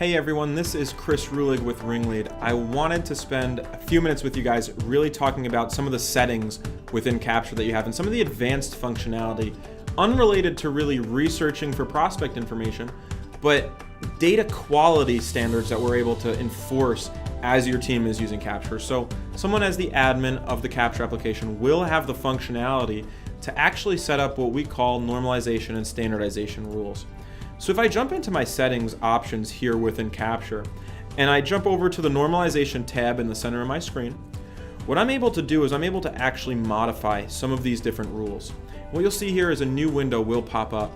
Hey everyone, this is Chris Ruhlig with RingLead. I wanted to spend a few minutes with you guys really talking about some of the settings within Capture that you have and some of the advanced functionality unrelated to really researching for prospect information, but data quality standards that we're able to enforce as your team is using Capture. So someone as the admin of the Capture application will have the functionality to actually set up what we call normalization and standardization rules. So if I jump into my settings options here within Capture, and I jump over to the normalization tab in the center of my screen, what I'm able to do is I'm able to actually modify some of these different rules. What you'll see here is a new window will pop up,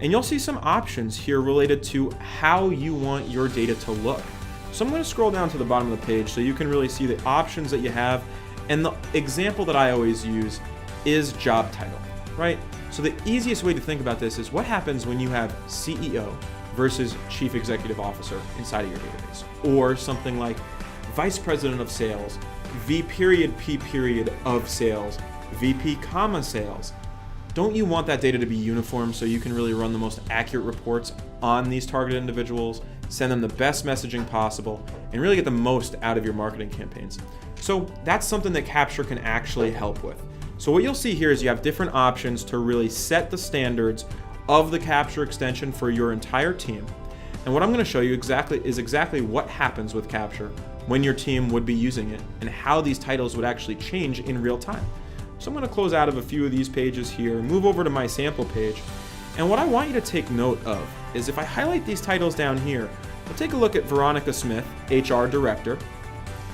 and you'll see some options here related to how you want your data to look. So I'm going to scroll down to the bottom of the page so you can really see the options that you have, and the example that I always use is job title, right? So the easiest way to think about this is what happens when you have CEO versus Chief Executive Officer inside of your database, or something like Vice President of Sales, V.P. of Sales, VP, Sales. Don't you want that data to be uniform so you can really run the most accurate reports on these targeted individuals, send them the best messaging possible, and really get the most out of your marketing campaigns? So that's something that Capture can actually help with. So what you'll see here is you have different options to really set the standards of the Capture extension for your entire team. And what I'm going to show you exactly what happens with Capture when your team would be using it and how these titles would actually change in real time. So I'm going to close out of a few of these pages here, move over to my sample page. And what I want you to take note of is if I highlight these titles down here, we'll take a look at Veronica Smith, HR Director,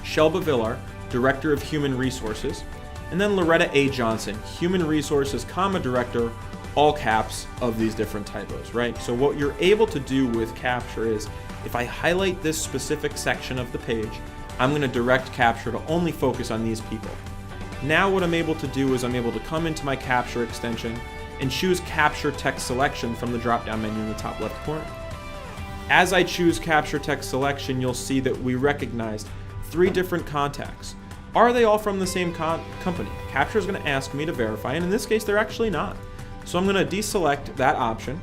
Shelba Villar, Director of Human Resources, and then Loretta A. Johnson, Human Resources, Director, all caps of these different typos, right? So what you're able to do with Capture is, if I highlight this specific section of the page, I'm going to direct Capture to only focus on these people. Now what I'm able to do is I'm able to come into my Capture extension and choose Capture Text Selection from the drop-down menu in the top left corner. As I choose Capture Text Selection, you'll see that we recognized 3 different contacts. Are they all from the same company? Capture is going to ask me to verify, and in this case, they're actually not. So I'm going to deselect that option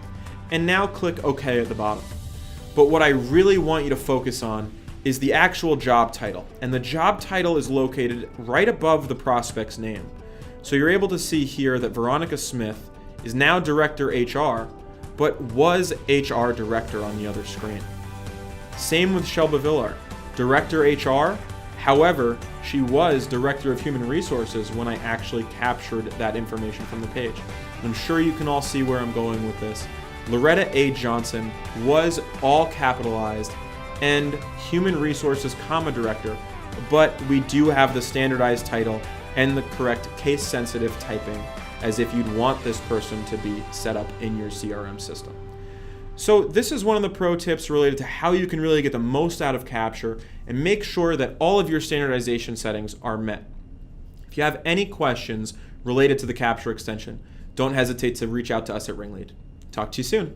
and now click OK at the bottom. But what I really want you to focus on is the actual job title. And the job title is located right above the prospect's name. So you're able to see here that Veronica Smith is now Director HR, but was HR Director on the other screen. Same with Shelba Villar, Director HR. However, she was Director of Human Resources when I actually captured that information from the page. I'm sure you can all see where I'm going with this. Loretta A. Johnson was all capitalized and Human Resources, Director, but we do have the standardized title and the correct case-sensitive typing as if you'd want this person to be set up in your CRM system. So this is one of the pro tips related to how you can really get the most out of Capture and make sure that all of your standardization settings are met. If you have any questions related to the Capture extension, don't hesitate to reach out to us at RingLead. Talk to you soon.